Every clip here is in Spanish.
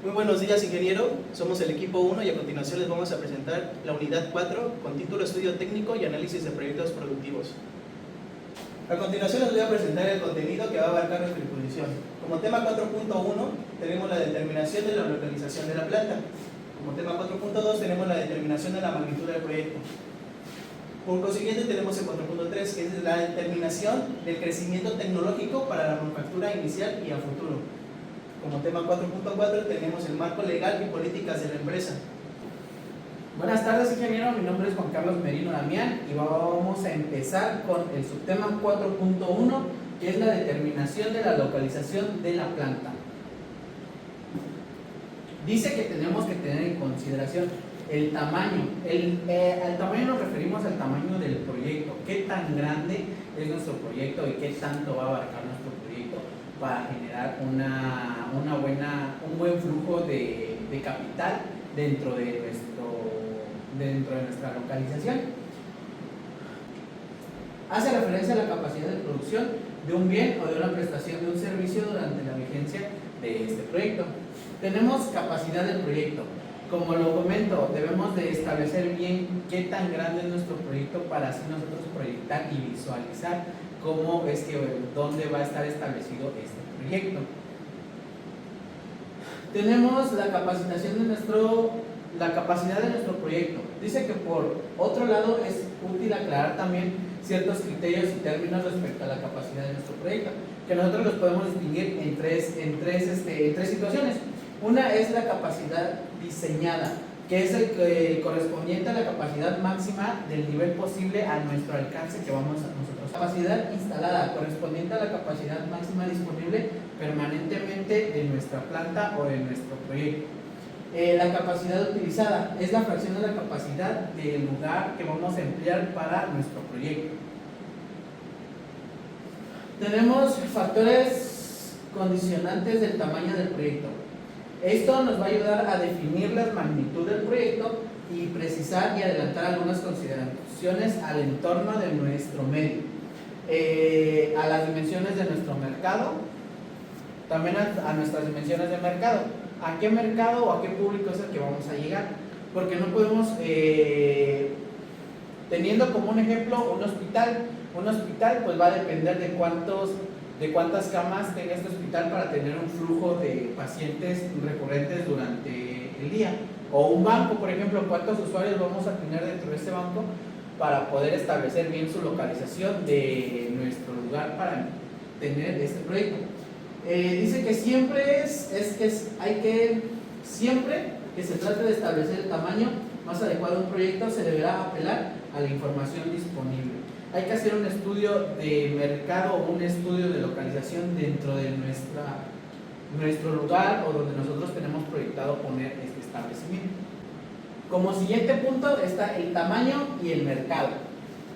Muy buenos días, ingeniero. Somos el equipo 1 y a continuación les vamos a presentar la unidad 4 con título Estudio Técnico y Análisis de Proyectos Productivos. A continuación les voy a presentar el contenido que va a abarcar nuestra exposición. Como tema 4.1 tenemos la determinación de la localización de la planta. Como tema 4.2 tenemos la determinación de la magnitud del proyecto. Por consiguiente tenemos el 4.3, que es la determinación del crecimiento tecnológico para la manufactura inicial y a futuro. Como tema 4.4 tenemos el marco legal y políticas de la empresa. Buenas tardes, ingeniero. Mi nombre es Juan Carlos Merino Damián y vamos a empezar con el subtema 4.1, que es la determinación de la localización de la planta. Dice que tenemos que tener en consideración el tamaño. Al tamaño nos referimos al tamaño del proyecto. ¿Qué tan grande es nuestro proyecto y qué tanto va a abarcar nuestro proyecto para generar un buen flujo de capital dentro de nuestra localización? Hace referencia a la capacidad de producción de un bien o de una prestación de un servicio durante la vigencia de este proyecto. Tenemos capacidad del proyecto. Como lo comento, debemos de establecer bien qué tan grande es nuestro proyecto para así nosotros proyectar y visualizar dónde va a estar establecido este proyecto. Tenemos la capacidad de nuestro proyecto. Dice que por otro lado es útil aclarar también ciertos criterios y términos respecto a la capacidad de nuestro proyecto, que nosotros los podemos distinguir en tres situaciones. Una es la capacidad diseñada, que es el correspondiente a la capacidad máxima del nivel posible a nuestro alcance que vamos a nosotros. Capacidad instalada, correspondiente a la capacidad máxima disponible permanentemente de nuestra planta o de nuestro proyecto. La capacidad utilizada es la fracción de la capacidad del lugar que vamos a emplear para nuestro proyecto. Tenemos factores condicionantes del tamaño del proyecto. Esto nos va a ayudar a definir la magnitud del proyecto y precisar y adelantar algunas consideraciones al entorno de nuestro medio, a las dimensiones de nuestro mercado, también a nuestras dimensiones de mercado. ¿A qué mercado o a qué público es el que vamos a llegar? Porque no podemos, teniendo como un ejemplo un hospital pues va a depender de cuántas camas tenga este hospital para tener un flujo de pacientes recurrentes durante el día. O un banco, por ejemplo, cuántos usuarios vamos a tener dentro de este banco para poder establecer bien su localización de nuestro lugar para tener este proyecto. Dice que siempre que se trate de establecer el tamaño más adecuado de un proyecto, se deberá apelar a la información disponible. Hay que hacer un estudio de mercado o un estudio de localización dentro de nuestro lugar o donde nosotros tenemos proyectado poner este establecimiento. Como siguiente punto está el tamaño y el mercado.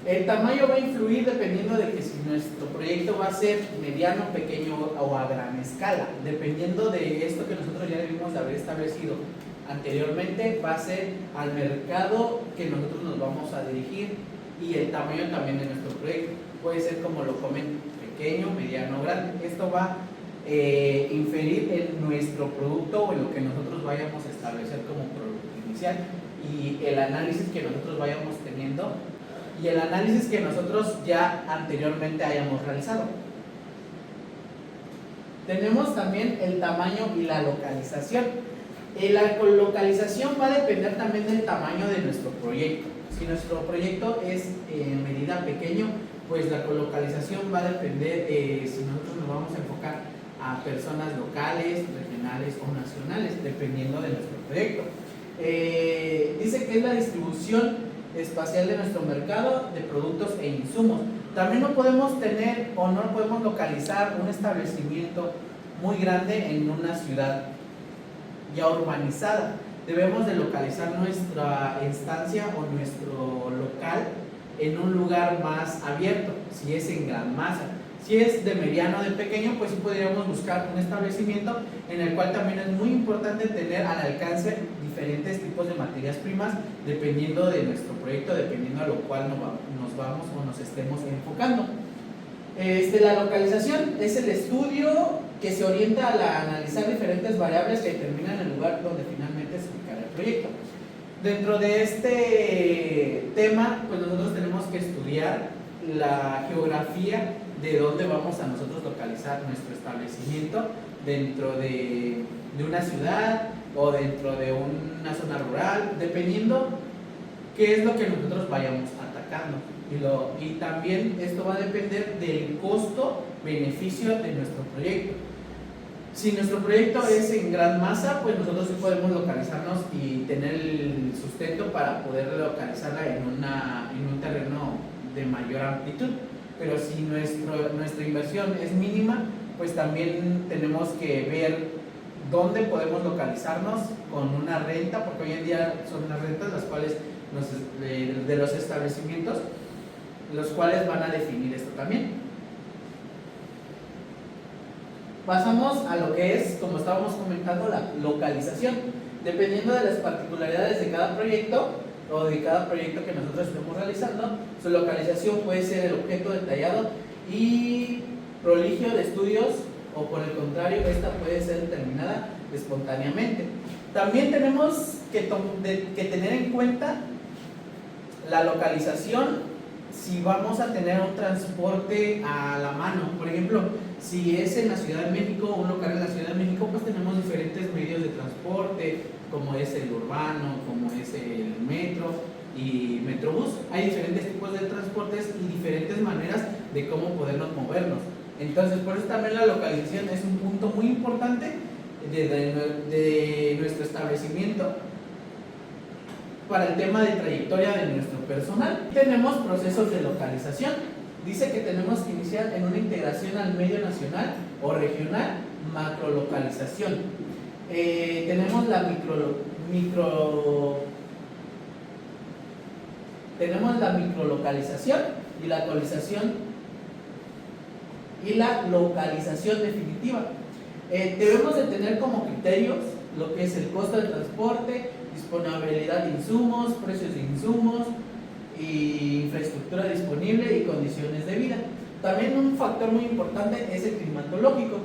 El tamaño va a influir dependiendo de que si nuestro proyecto va a ser mediano, pequeño o a gran escala. Dependiendo de esto que nosotros ya debimos de haber establecido anteriormente, va a ser al mercado que nosotros nos vamos a dirigir y el tamaño también de nuestro proyecto. Puede ser, como lo comento, pequeño, mediano o grande. Esto va a inferir en nuestro producto o en lo que nosotros vayamos a establecer como producto inicial y el análisis que nosotros vayamos teniendo y el análisis que nosotros ya anteriormente hayamos realizado. Tenemos también el tamaño y la localización. La localización va a depender también del tamaño de nuestro proyecto. Si nuestro proyecto es en medida pequeño, pues la colocalización va a depender si nosotros nos vamos a enfocar a personas locales, regionales o nacionales, dependiendo de nuestro proyecto. Dice que es la distribución espacial de nuestro mercado de productos e insumos. También no podemos tener o no podemos localizar un establecimiento muy grande en una ciudad ya urbanizada. Debemos de localizar nuestra estancia o nuestro local en un lugar más abierto, si es en gran masa. Si es de mediano o de pequeño, pues sí podríamos buscar un establecimiento en el cual también es muy importante tener al alcance diferentes tipos de materias primas dependiendo de nuestro proyecto, dependiendo a lo cual nos vamos o nos estemos enfocando. La localización es el estudio que se orienta a analizar diferentes variables que determinan el lugar donde finalmente se ubicará el proyecto. Dentro de este tema, pues nosotros tenemos que estudiar la geografía de dónde vamos a nosotros localizar nuestro establecimiento dentro de una ciudad o dentro de una zona rural, dependiendo qué es lo que nosotros vayamos atacando. Y también esto va a depender del costo-beneficio de nuestro proyecto. Si nuestro proyecto es en gran masa, pues nosotros sí podemos localizarnos y tener el sustento para poder localizarla en un terreno de mayor amplitud. Pero si nuestra inversión es mínima, pues también tenemos que ver dónde podemos localizarnos con una renta, porque hoy en día son las rentas las cuales de los establecimientos, los cuales van a definir esto también. Pasamos a lo que es, como estábamos comentando, la localización. Dependiendo de las particularidades de cada proyecto o de cada proyecto que nosotros estemos realizando, su localización puede ser el objeto detallado y proligio de estudios, o por el contrario, esta puede ser determinada espontáneamente. También tenemos que tener en cuenta la localización si vamos a tener un transporte a la mano. Por ejemplo, si es en la Ciudad de México, un local en la Ciudad de México, pues tenemos diferentes medios de transporte, como es el urbano, como es el metro y metrobús. Hay diferentes tipos de transportes y diferentes maneras de cómo podernos movernos. Entonces, por eso también la localización es un punto muy importante de nuestro establecimiento para el tema de trayectoria de nuestro personal. Tenemos procesos de localización. Dice que tenemos que iniciar en una integración al medio nacional o regional, macrolocalización. Tenemos la microlocalización y la localización definitiva. Debemos de tener como criterios lo que es el costo de transporte, disponibilidad de insumos, precios de insumos, y infraestructura disponible y condiciones de vida. También un factor muy importante es el climatológico.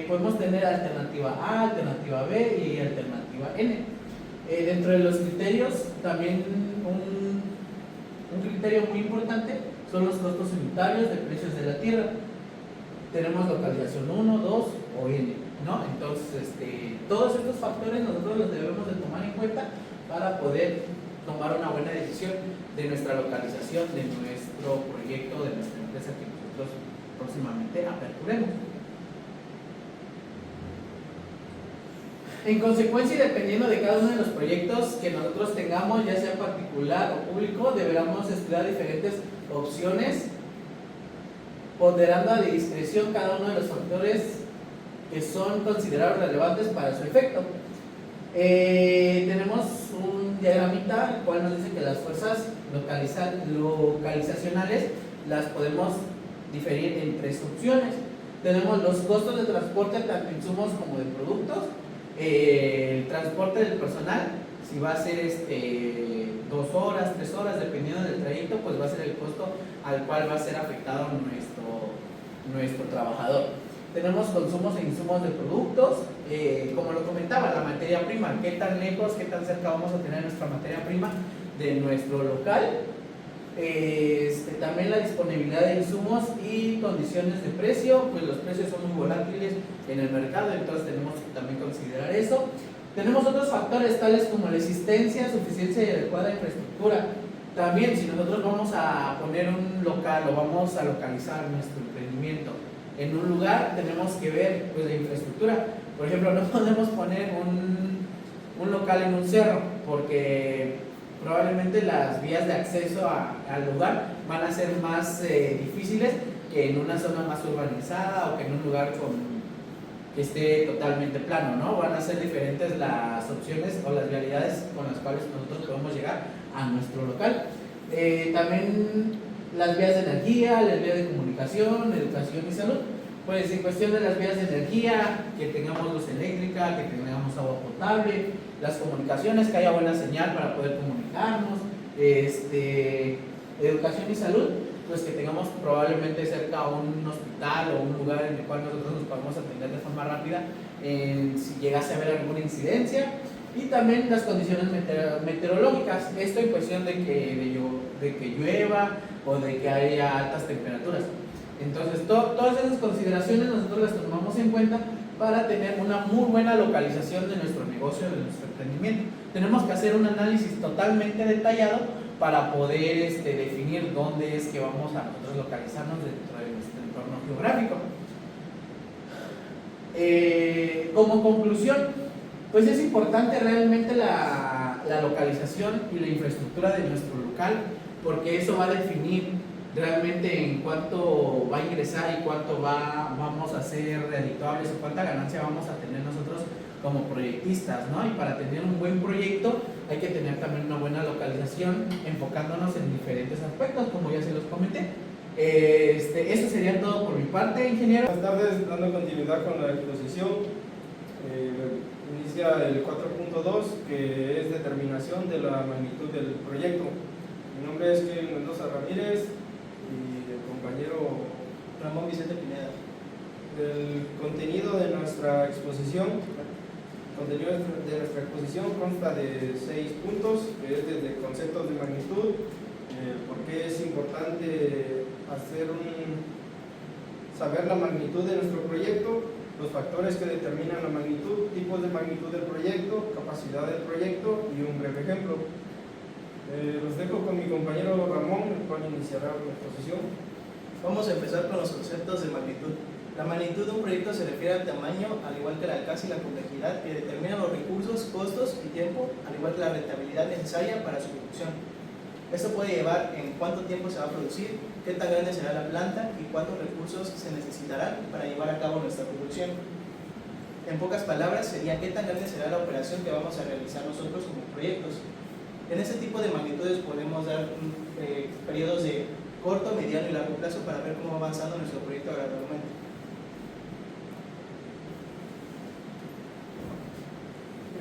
Podemos tener alternativa A, alternativa B y alternativa N. Dentro de los criterios, también un criterio muy importante son los costos unitarios de precios de la tierra. Tenemos localización 1, 2 o N, ¿no? Entonces, todos estos factores nosotros los debemos de tomar en cuenta para poder tomar una buena decisión de nuestra localización, de nuestro proyecto, de nuestra empresa que nosotros próximamente aperturemos. En consecuencia, y dependiendo de cada uno de los proyectos que nosotros tengamos, ya sea particular o público, deberemos estudiar diferentes opciones, ponderando a discreción cada uno de los factores que son considerados relevantes para su efecto. Tenemos un diagramita el cual nos dice que las fuerzas localizacionales las podemos diferir en tres opciones. Tenemos los costos de transporte tanto insumos como de productos, el transporte del personal, si va a ser 2 horas, 3 horas, dependiendo del trayecto, pues va a ser el costo al cual va a ser afectado nuestro trabajador. Tenemos consumos e insumos de productos, como lo comentaba, la materia prima, qué tan lejos, qué tan cerca vamos a tener nuestra materia prima de nuestro local. También la disponibilidad de insumos y condiciones de precio, pues los precios son muy volátiles en el mercado, entonces tenemos que también considerar eso. Tenemos otros factores tales como la existencia, suficiencia y adecuada infraestructura. También, si nosotros vamos a poner un local o vamos a localizar nuestro emprendimiento en un lugar, tenemos que ver pues la infraestructura. Por ejemplo, no podemos poner un local en un cerro porque probablemente las vías de acceso al lugar van a ser más difíciles que en una zona más urbanizada o que en un lugar que esté totalmente plano, ¿no? Van a ser diferentes las opciones o las vialidades con las cuales nosotros podemos llegar a nuestro local. También las vías de energía, las vías de comunicación, educación y salud. Pues en cuestión de las vías de energía, que tengamos luz eléctrica, que tengamos agua potable, las comunicaciones, que haya buena señal para poder comunicarnos, educación y salud, pues que tengamos probablemente cerca a un hospital o un lugar en el cual nosotros nos podamos atender de forma rápida si llegase a haber alguna incidencia. Y también las condiciones meteorológicas, esto en cuestión de que llueva o de que haya altas temperaturas. Entonces, todas esas consideraciones nosotros las tomamos en cuenta para tener una muy buena localización de nuestro negocio, de nuestro emprendimiento. Tenemos que hacer un análisis totalmente detallado para poder definir dónde es que vamos a nosotros localizarnos dentro de nuestro entorno geográfico. Como conclusión, pues es importante realmente la localización y la infraestructura de nuestro local, porque eso va a definir realmente en cuánto va a ingresar y cuánto vamos a ser redituables o cuánta ganancia vamos a tener nosotros como proyectistas, ¿no? Y para tener un buen proyecto hay que tener también una buena localización, enfocándonos en diferentes aspectos, como ya se los comenté. Eso sería todo por mi parte, ingeniero. Buenas tardes, dando continuidad con la exposición. Inicia el 4.2, que es determinación de la magnitud del proyecto. Mi nombre es Kevin Mendoza Ramírez y el compañero Ramón Vicente Pineda. El contenido de nuestra exposición consta de 6 puntos, que es desde conceptos de magnitud, por qué es importante saber la magnitud de nuestro proyecto, los factores que determinan la magnitud, tipos de magnitud del proyecto, capacidad del proyecto y un breve ejemplo. Los dejo con mi compañero Ramón, el cual iniciará la exposición. Vamos a empezar con los conceptos de magnitud. La magnitud de un proyecto se refiere al tamaño, al igual que el alcance y la complejidad, que determinan los recursos, costos y tiempo, al igual que la rentabilidad necesaria para su ejecución. Esto puede llevar en cuánto tiempo se va a producir, qué tan grande será la planta y cuántos recursos se necesitarán para llevar a cabo nuestra producción. En pocas palabras, sería qué tan grande será la operación que vamos a realizar nosotros como proyectos. En este tipo de magnitudes podemos dar periodos de corto, mediano y largo plazo para ver cómo va avanzando nuestro proyecto gradualmente.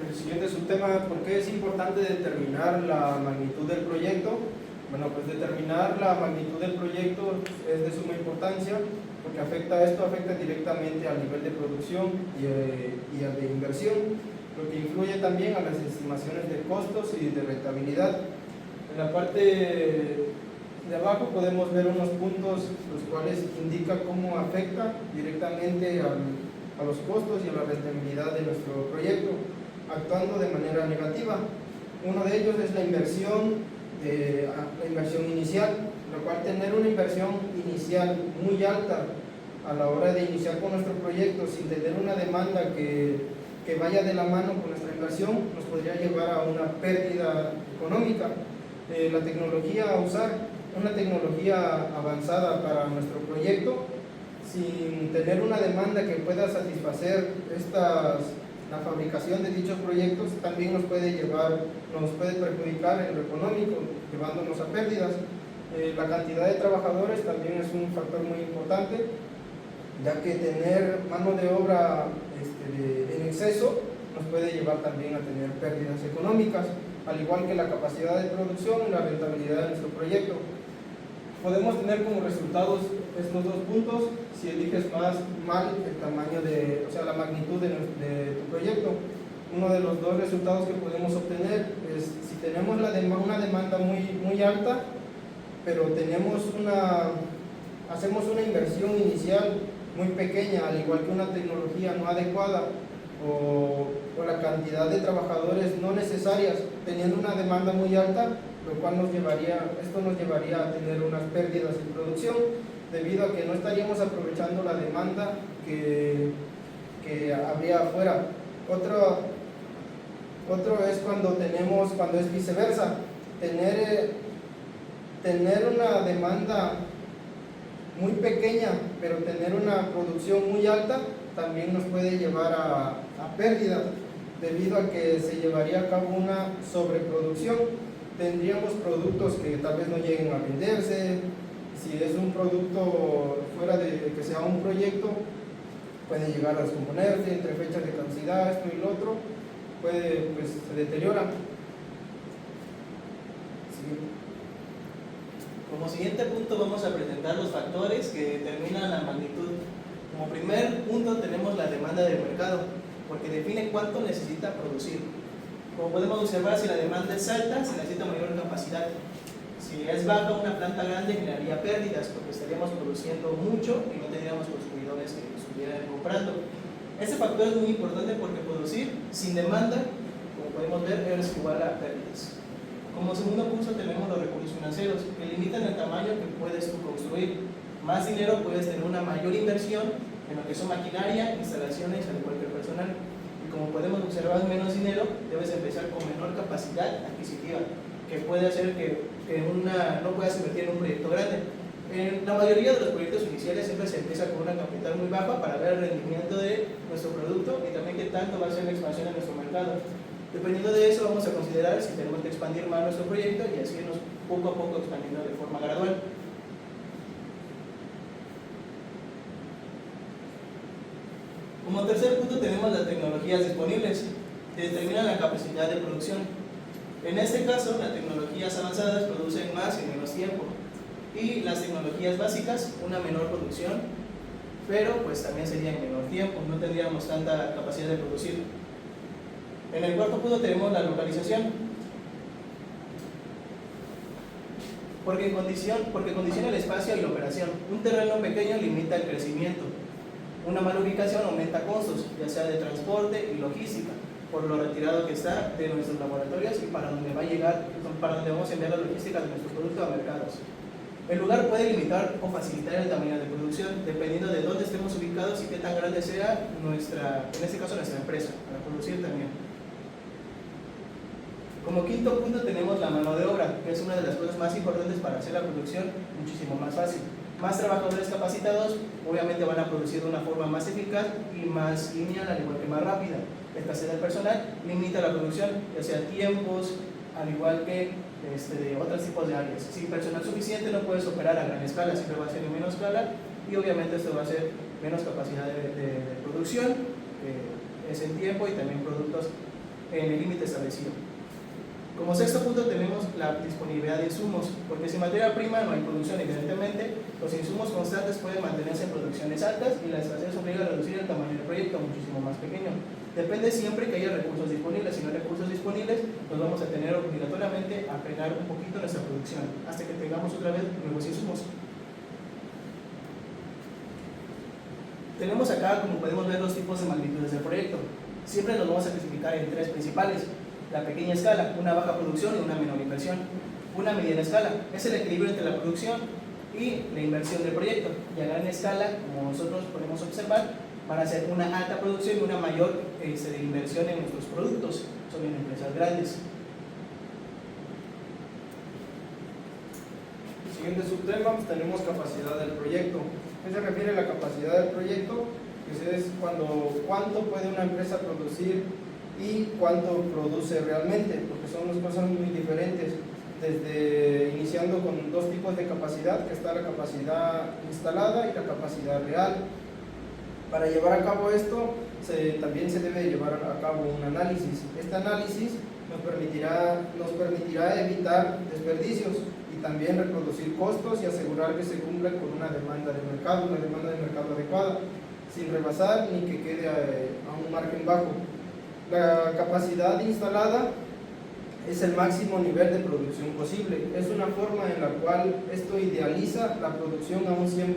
El siguiente subtema, ¿por qué es importante determinar la magnitud del proyecto? Bueno, pues determinar la magnitud del proyecto es de suma importancia porque esto afecta directamente al nivel de producción y al de inversión, lo que influye también a las estimaciones de costos y de rentabilidad. En la parte de abajo podemos ver unos puntos los cuales indican cómo afecta directamente a los costos y a la rentabilidad de nuestro proyecto, actuando de manera negativa. Uno de ellos es la inversión inicial, lo cual tener una inversión inicial muy alta a la hora de iniciar con nuestro proyecto sin tener una demanda que vaya de la mano con nuestra inversión nos podría llevar a una pérdida económica. La tecnología a usar, una tecnología avanzada para nuestro proyecto sin tener una demanda que pueda satisfacer la fabricación de dichos proyectos también nos puede perjudicar en lo económico, llevándonos a pérdidas. La cantidad de trabajadores también es un factor muy importante, ya que tener mano de obra en exceso nos puede llevar también a tener pérdidas económicas, al igual que la capacidad de producción y la rentabilidad de nuestro proyecto. Podemos tener como resultados estos dos puntos si eliges mal el tamaño la magnitud de tu proyecto. Uno de los dos resultados que podemos obtener es si tenemos una demanda muy alta, pero hacemos una inversión inicial muy pequeña, al igual que una tecnología no adecuada o la cantidad de trabajadores no necesarias, teniendo una demanda muy alta, lo cual nos llevaría a tener unas pérdidas en producción, debido a que no estaríamos aprovechando la demanda que habría afuera. Otro es cuando es viceversa, tener una demanda muy pequeña, pero tener una producción muy alta, también nos puede llevar a pérdidas, debido a que se llevaría a cabo una sobreproducción. Tendríamos productos que tal vez no lleguen a venderse. Si es un producto fuera de que sea un proyecto, puede llegar a descomponerse entre fechas de caducidad, esto y lo otro, se deteriora. Como siguiente punto vamos a presentar los factores que determinan la magnitud. Como primer punto tenemos la demanda del mercado, porque define cuánto necesita producir. Como podemos observar, si la demanda es alta, se necesita mayor capacidad. Si es baja, una planta grande generaría pérdidas, porque estaríamos produciendo mucho y no tendríamos consumidores que estuvieran comprando. Este factor es muy importante porque producir sin demanda, como podemos ver, es igual a pérdidas. Como segundo punto tenemos los recursos financieros, que limitan el tamaño que puedes tú construir. Más dinero, puedes tener una mayor inversión en lo que son maquinaria, instalaciones, al igual que el personal. Y como podemos observar, menos dinero, debes empezar con menor capacidad adquisitiva, que puede hacer que no puedas invertir en un proyecto grande. En la mayoría de los proyectos iniciales siempre se empieza con una capital muy baja para ver el rendimiento de nuestro producto y también qué tanto va a ser la expansión en nuestro mercado. Dependiendo de eso, vamos a considerar si tenemos que expandir más nuestro proyecto y así irnos poco a poco expandiendo de forma gradual. Como tercer punto tenemos las tecnologías disponibles, que determinan la capacidad de producción. En este caso, las tecnologías avanzadas producen más en menos tiempo y las tecnologías básicas una menor producción, pero pues también sería en menor tiempo, no tendríamos tanta capacidad de producir. En el cuarto punto tenemos la localización, porque condiciona el espacio y la operación. Un terreno pequeño limita el crecimiento. Una mala ubicación aumenta costos, ya sea de transporte y logística, por lo retirado que está de nuestros laboratorios y para donde va a llegar, para donde vamos a enviar la logística de nuestros productos a mercados. El lugar puede limitar o facilitar el tamaño de producción, dependiendo de dónde estemos ubicados y qué tan grande sea en este caso nuestra empresa, para producir también. Como quinto punto tenemos la mano de obra, que es una de las cosas más importantes para hacer la producción muchísimo más fácil. Más trabajadores capacitados obviamente van a producir de una forma más eficaz y más lineal, al igual que más rápida. La escasez del personal limita la producción, ya sea tiempos, al igual que de otros tipos de áreas. Sin personal suficiente no puedes operar a gran escala, siempre va a ser en menor escala y obviamente esto va a ser menos capacidad de producción, es en tiempo y también productos en el límite establecido. Como sexto punto tenemos la disponibilidad de insumos, porque sin materia prima no hay producción. Evidentemente, los insumos constantes pueden mantenerse en producciones altas y la escasez obliga a reducir el tamaño del proyecto muchísimo más pequeño. Depende siempre que haya recursos disponibles. Si no hay recursos disponibles, nos vamos a tener obligatoriamente a frenar un poquito nuestra producción hasta que tengamos otra vez nuevos insumos. Tenemos acá, como podemos ver, los tipos de magnitudes del proyecto. Siempre los vamos a clasificar en tres principales. La pequeña escala, una baja producción y una menor inversión. Una mediana escala, es el equilibrio entre la producción y la inversión del proyecto. Y a gran escala, como nosotros podemos observar, van a ser una alta producción y una mayor inversión en nuestros productos. Son en empresas grandes. Siguiente subtema, pues tenemos capacidad del proyecto. ¿Qué se refiere a la capacidad del proyecto? Pues es cuánto puede una empresa producir y cuánto produce realmente, porque son dos cosas muy diferentes. Iniciando con dos tipos de capacidad, que está la capacidad instalada y la capacidad real. Para llevar a cabo esto, también se debe llevar a cabo un análisis. Este análisis nos permitirá evitar desperdicios y también reproducir costos y asegurar que se cumpla con una demanda de mercado adecuada, sin rebasar ni que quede a un margen bajo. La capacidad instalada es el máximo nivel de producción posible. Es una forma en la cual esto idealiza la producción a un 100%.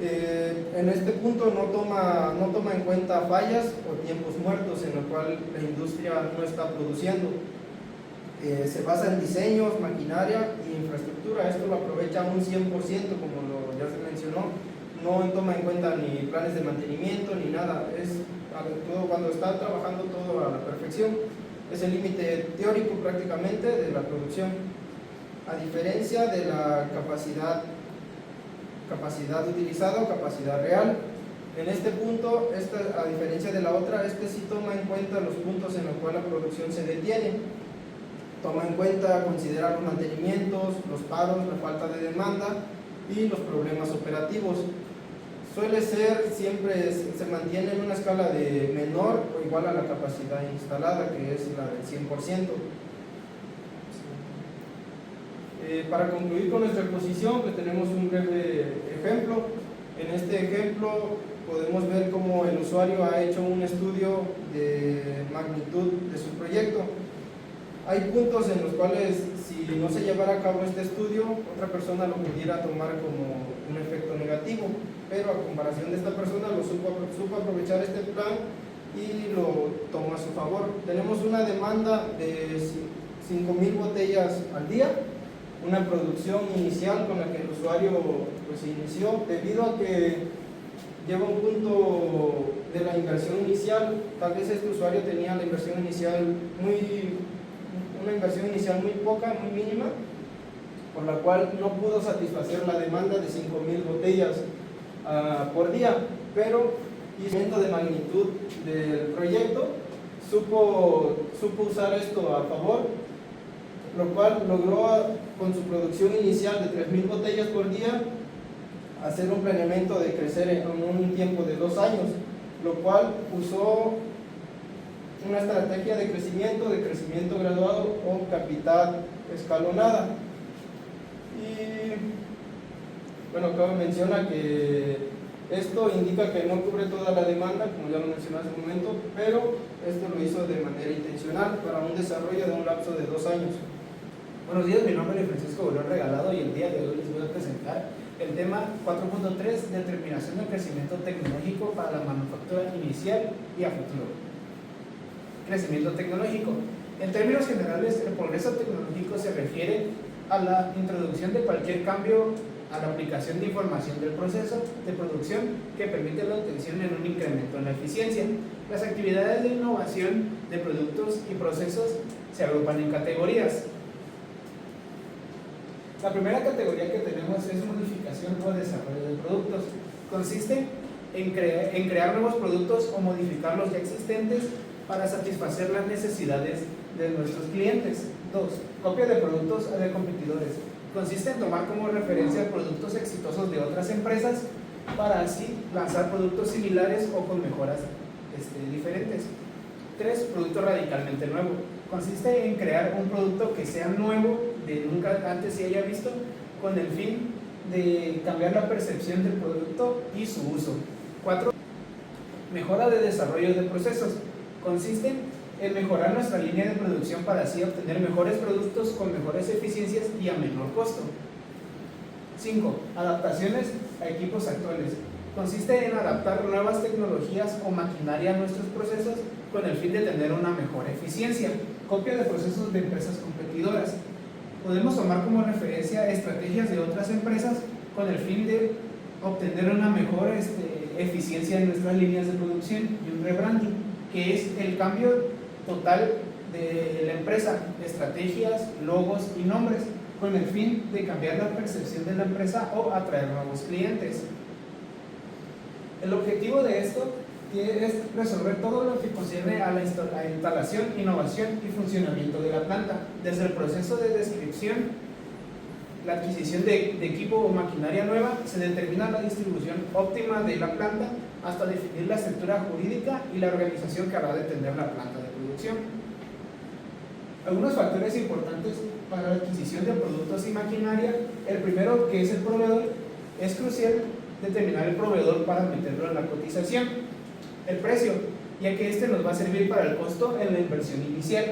En este punto no toma en cuenta fallas o tiempos muertos en el cual la industria no está produciendo. Se basa en diseños, maquinaria e infraestructura. Esto lo aprovecha un 100%, como ya se mencionó. No toma en cuenta ni planes de mantenimiento ni nada. Es todo, cuando está trabajando todo a la perfección. Es el límite teórico prácticamente de la producción. A diferencia de la capacidad utilizada o capacidad real. En este punto, a diferencia de la otra, sí toma en cuenta los puntos en los cuales la producción se detiene. Toma en cuenta, considera los mantenimientos, los paros, la falta de demanda y los problemas operativos. Suele ser, siempre se mantiene en una escala de menor o igual a la capacidad instalada, que es la del 100%. Para concluir con nuestra exposición, pues tenemos un breve ejemplo. En este ejemplo podemos ver cómo el usuario ha hecho un estudio de magnitud de su proyecto. Hay puntos en los cuales, si no se llevara a cabo este estudio, otra persona lo pudiera tomar como un efecto negativo, pero a comparación de esta persona lo supo aprovechar este plan y lo tomó a su favor. Tenemos una demanda de 5,000 botellas al día, una producción inicial con la que el usuario pues inició, debido a que lleva un punto de la inversión inicial. Tal vez este usuario tenía la inversión inicial una inversión inicial muy poca, muy mínima, por la cual no pudo satisfacer la demanda de 5,000 botellas por día, pero incremento de magnitud del proyecto supo usar esto a favor, lo cual logró con su producción inicial de 3,000 botellas por día hacer un planeamiento de crecer en un tiempo de 2 años, lo cual usó una estrategia de crecimiento graduado o capital escalonada. Y bueno, acá menciona que esto indica que no cubre toda la demanda, como ya lo mencioné hace un momento, pero esto lo hizo de manera intencional para un desarrollo de un lapso de 2 años. Buenos días, mi nombre es Francisco Bolón Regalado y el día de hoy les voy a presentar el tema 4.3, determinación del crecimiento tecnológico para la manufactura inicial y a futuro. Crecimiento tecnológico. En términos generales, el progreso tecnológico se refiere a la introducción de cualquier cambio a la aplicación de información del proceso de producción que permite la obtención en un incremento en la eficiencia. Las actividades de innovación de productos y procesos se agrupan en categorías. La primera categoría que tenemos es modificación o desarrollo de productos. Consiste en crear nuevos productos o modificar los ya existentes para satisfacer las necesidades de nuestros clientes. 2. Copia de productos de competidores. Consiste en tomar como referencia productos exitosos de otras empresas para así lanzar productos similares o con mejoras diferentes. 3. Producto radicalmente nuevo. Consiste en crear un producto que sea nuevo, de nunca antes se haya visto, con el fin de cambiar la percepción del producto y su uso. 4. Mejora de desarrollo de procesos. Consiste en mejorar nuestra línea de producción para así obtener mejores productos con mejores eficiencias y a menor costo. 5. Adaptaciones a equipos actuales. Consiste en adaptar nuevas tecnologías o maquinaria a nuestros procesos con el fin de tener una mejor eficiencia. Copia de procesos de empresas competidoras. Podemos tomar como referencia estrategias de otras empresas con el fin de obtener una mejor eficiencia en nuestras líneas de producción y un rebranding, que es el cambio total de la empresa, estrategias, logos y nombres, con el fin de cambiar la percepción de la empresa o atraer nuevos clientes. El objetivo de esto es resolver todo lo que concierne a la instalación, innovación y funcionamiento de la planta, desde el proceso de descripción, la adquisición de equipo o maquinaria nueva, se determina la distribución óptima de la planta, hasta definir la estructura jurídica y la organización que hará de tener la planta de producción. Algunos factores importantes para la adquisición de productos y maquinaria: el primero, que es el proveedor. Es crucial determinar el proveedor para meterlo en la cotización. El precio, ya que este nos va a servir para el costo en la inversión inicial.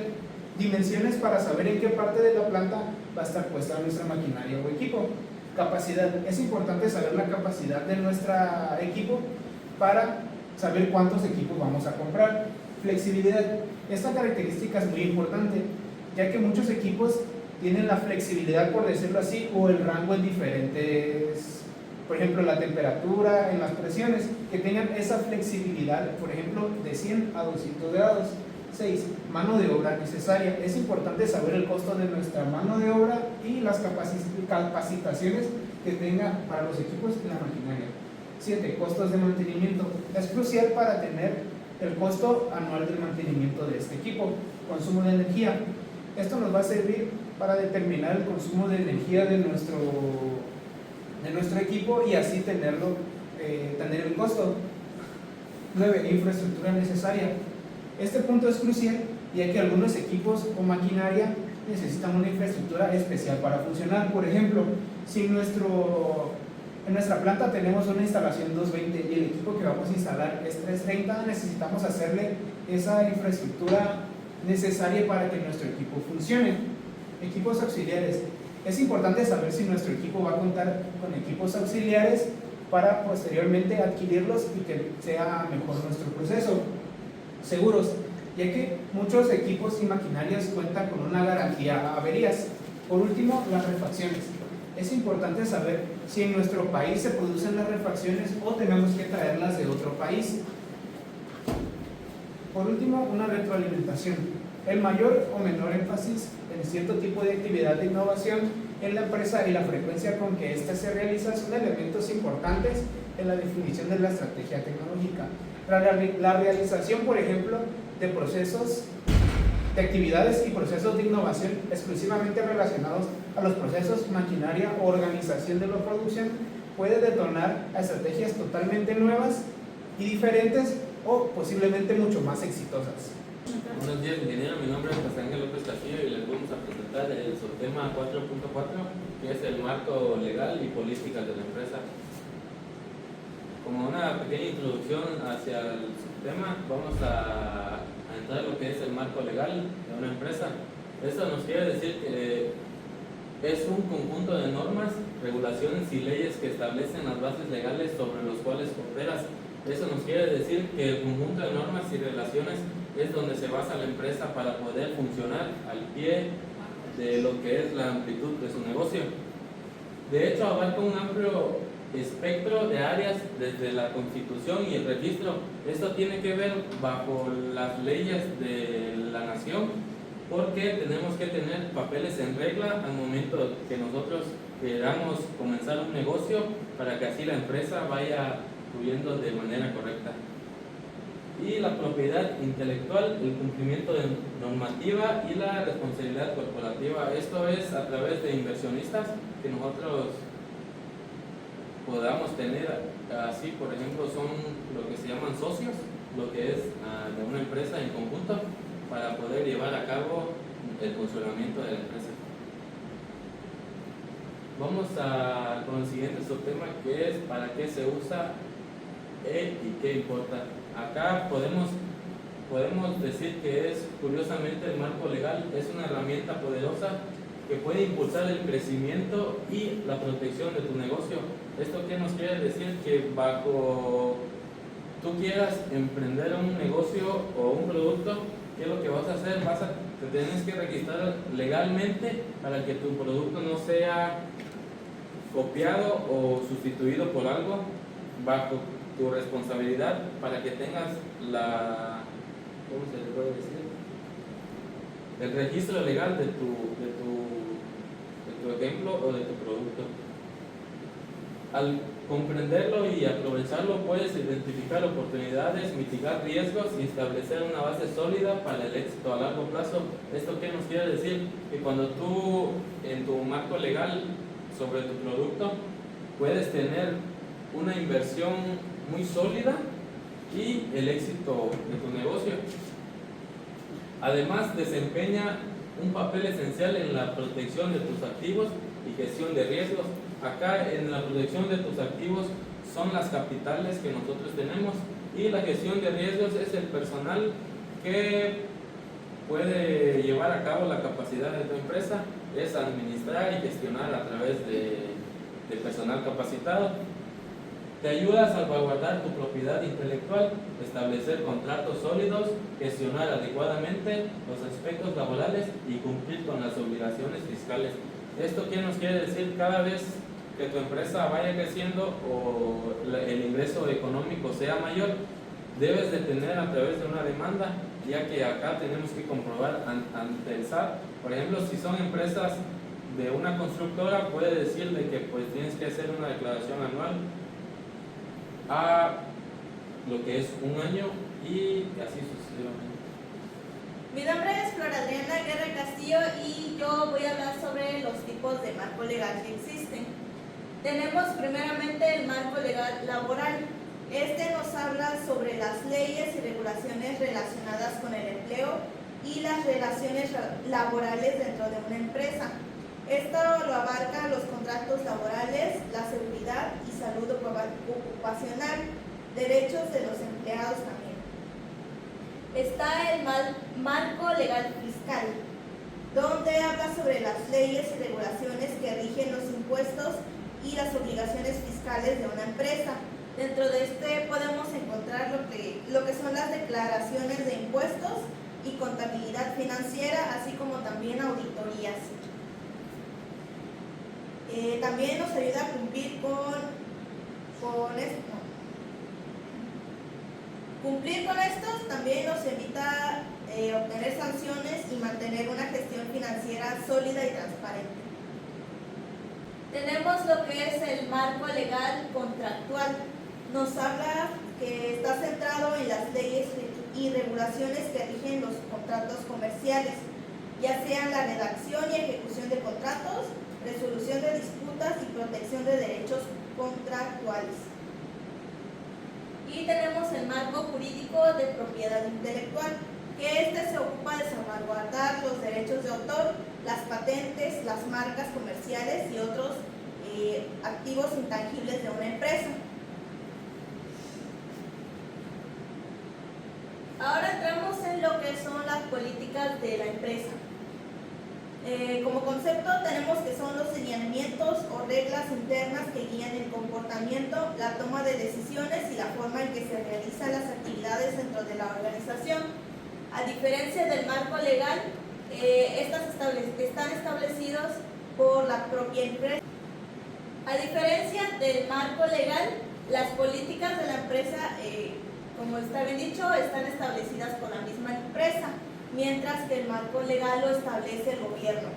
Dimensiones, para saber en qué parte de la planta va a estar puesta nuestra maquinaria o equipo. Capacidad, es importante saber la capacidad de nuestro equipo para saber cuántos equipos vamos a comprar. Flexibilidad, esta característica es muy importante, ya que muchos equipos tienen la flexibilidad, por decirlo así, o el rango en diferentes, por ejemplo, la temperatura, en las presiones, que tengan esa flexibilidad, por ejemplo, de 100 a 200 grados. 6. Mano de obra necesaria. Es importante saber el costo de nuestra mano de obra y las capacitaciones que tenga para los equipos y la maquinaria. 7. Costos de mantenimiento. Es crucial para tener el costo anual del mantenimiento de este equipo. Consumo de energía. Esto nos va a servir para determinar el consumo de energía de nuestro equipo y así tener el costo. 9. Infraestructura necesaria. Este punto es crucial, ya que algunos equipos o maquinaria necesitan una infraestructura especial para funcionar. Por ejemplo, si en nuestra planta tenemos una instalación 220 y el equipo que vamos a instalar es 330, necesitamos hacerle esa infraestructura necesaria para que nuestro equipo funcione. Equipos auxiliares. Es importante saber si nuestro equipo va a contar con equipos auxiliares para posteriormente adquirirlos y que sea mejor nuestro proceso. Seguros, ya que muchos equipos y maquinarias cuentan con una garantía a averías. Por último, las refacciones. Es importante saber si en nuestro país se producen las refacciones o tenemos que traerlas de otro país. Por último, una retroalimentación. El mayor o menor énfasis en cierto tipo de actividad de innovación en la empresa y la frecuencia con que ésta se realiza son elementos importantes en la definición de la estrategia tecnológica. La realización, por ejemplo, de procesos, de actividades y procesos de innovación exclusivamente relacionados a los procesos, maquinaria o organización de la producción puede detonar a estrategias totalmente nuevas y diferentes o posiblemente mucho más exitosas. Buenos días, ingeniero. Mi nombre es José Ángel López Castillo y les vamos a presentar el subtema 4.4, que es el marco legal y políticas de la empresa. Como una pequeña introducción hacia el subtema, vamos a entrar en lo que es el marco legal de una empresa. Esto nos quiere decir que es un conjunto de normas, regulaciones y leyes que establecen las bases legales sobre los cuales operas. Eso nos quiere decir que el conjunto de normas y relaciones es donde se basa la empresa para poder funcionar al pie de lo que es la amplitud de su negocio. De hecho, abarca un amplio espectro de áreas desde la constitución y el registro. Esto tiene que ver bajo las leyes de la nación, porque tenemos que tener papeles en regla al momento que nosotros queramos comenzar un negocio para que así la empresa vaya fluyendo de manera correcta. Y la propiedad intelectual, el cumplimiento de normativa y la responsabilidad corporativa. Esto es a través de inversionistas que nosotros podamos tener, así por ejemplo son lo que se llaman socios, lo que es de una empresa en conjunto para poder llevar a cabo el funcionamiento de la empresa. Vamos con el siguiente subtema, que es para qué se usa y qué importa. Acá podemos decir que es, curiosamente, el marco legal es una herramienta poderosa que puede impulsar el crecimiento y la protección de tu negocio. ¿Esto qué nos quiere decir? Que bajo tú quieras emprender un negocio o un producto, ¿qué es lo que vas a hacer? Te tienes que registrar legalmente para que tu producto no sea copiado o sustituido por algo, bajo tu responsabilidad, para que tengas ¿cómo se le puede decir? El registro legal de tu ejemplo o de tu producto. Al comprenderlo y aprovecharlo, puedes identificar oportunidades, mitigar riesgos y establecer una base sólida para el éxito a largo plazo. ¿Esto qué nos quiere decir? Que cuando tú, en tu marco legal sobre tu producto, puedes tener una inversión muy sólida y el éxito de tu negocio. Además, desempeña un papel esencial en la protección de tus activos y gestión de riesgos. Acá, en la protección de tus activos, son las capitales que nosotros tenemos, y la gestión de riesgos es el personal que puede llevar a cabo la capacidad de tu empresa, es administrar y gestionar a través de personal capacitado. Te ayuda a salvaguardar tu propiedad intelectual, establecer contratos sólidos, gestionar adecuadamente los aspectos laborales y cumplir con las obligaciones fiscales. ¿Esto qué nos quiere decir? Cada vez que tu empresa vaya creciendo o el ingreso económico sea mayor, debes de tener a través de una demanda, ya que acá tenemos que comprobar ante el SAT. Por ejemplo, si son empresas de una constructora, puede decirle que pues tienes que hacer una declaración anual a lo que es un año y así sucesivamente. Mi nombre es Flora Adriana Guerra Castillo y yo voy a hablar sobre los tipos de marco legal que existen. Tenemos primeramente el marco legal laboral. Este nos habla sobre las leyes y regulaciones relacionadas con el empleo, y las relaciones laborales dentro de una empresa. Esto lo abarca los contratos laborales, la seguridad y salud ocupacional, derechos de los empleados también. Está el marco legal fiscal, donde habla sobre las leyes y regulaciones que rigen los impuestos y las obligaciones fiscales de una empresa. Dentro de este podemos encontrar lo que son las declaraciones de impuestos y contabilidad financiera, así como también auditorías. También nos ayuda a cumplir con esto. Cumplir con estos también nos evita obtener sanciones y mantener una gestión financiera sólida y transparente. Tenemos lo que es el marco legal contractual. Nos habla que está centrado en las leyes y regulaciones que rigen los contratos comerciales, ya sean la redacción y ejecución de contratos, resolución de disputas y protección de derechos contractuales. Y tenemos el marco jurídico de propiedad intelectual, que este se ocupa de salvaguardar los derechos de autor, las patentes, las marcas comerciales y otros activos intangibles de una empresa. Ahora entramos en lo que son las políticas de la empresa. Como concepto tenemos que son los lineamientos o reglas internas que guían el comportamiento, la toma de decisiones y la forma en que se realizan las actividades dentro de la organización. A diferencia del marco legal, estas están establecidos por la propia empresa. A diferencia del marco legal, las políticas de la empresa, como está bien dicho, están establecidas por la misma empresa, mientras que el marco legal lo establece el gobierno.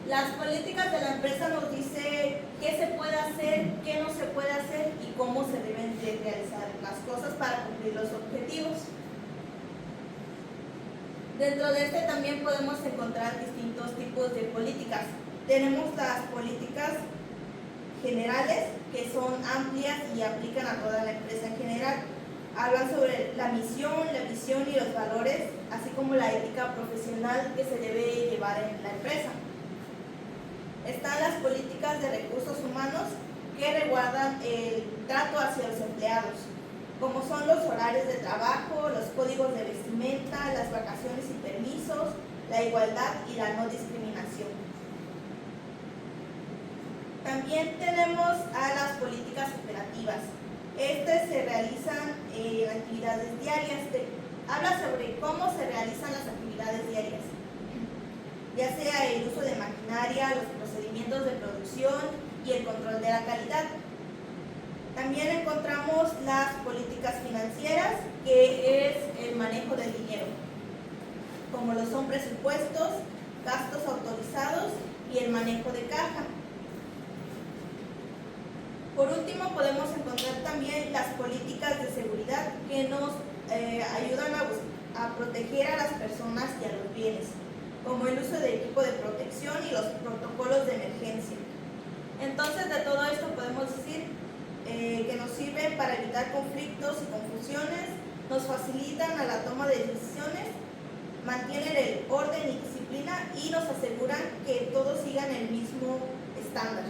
Las políticas de la empresa nos dice qué se puede hacer, qué no se puede hacer y cómo se deben de realizar las cosas para cumplir los objetivos. Dentro de este también podemos encontrar distintos tipos de políticas. Tenemos las políticas generales, que son amplias y aplican a toda la empresa en general. Hablan sobre la misión, la visión y los valores, así como la ética profesional que se debe llevar en la empresa. Están las políticas de recursos humanos que resguardan el trato hacia los empleados, como son los horarios de trabajo, los códigos de vestimenta, las vacaciones y permisos, la igualdad y la no discriminación. También tenemos a las políticas operativas. Estas se realizan en actividades diarias. Habla sobre cómo se realizan las actividades diarias, ya sea el uso de maquinaria, los procedimientos de producción y el control de la calidad. También encontramos las políticas financieras, que es el manejo del dinero, como lo son presupuestos, gastos autorizados y el manejo de caja. Por último, podemos encontrar también las políticas de seguridad que nos ayudan a proteger a las personas y a los bienes, como el uso de equipo de protección y los protocolos de emergencia. Entonces, de todo esto podemos decir que nos sirven para evitar conflictos y confusiones, nos facilitan a la toma de decisiones, mantienen el orden y disciplina y nos aseguran que todos sigan el mismo estándar.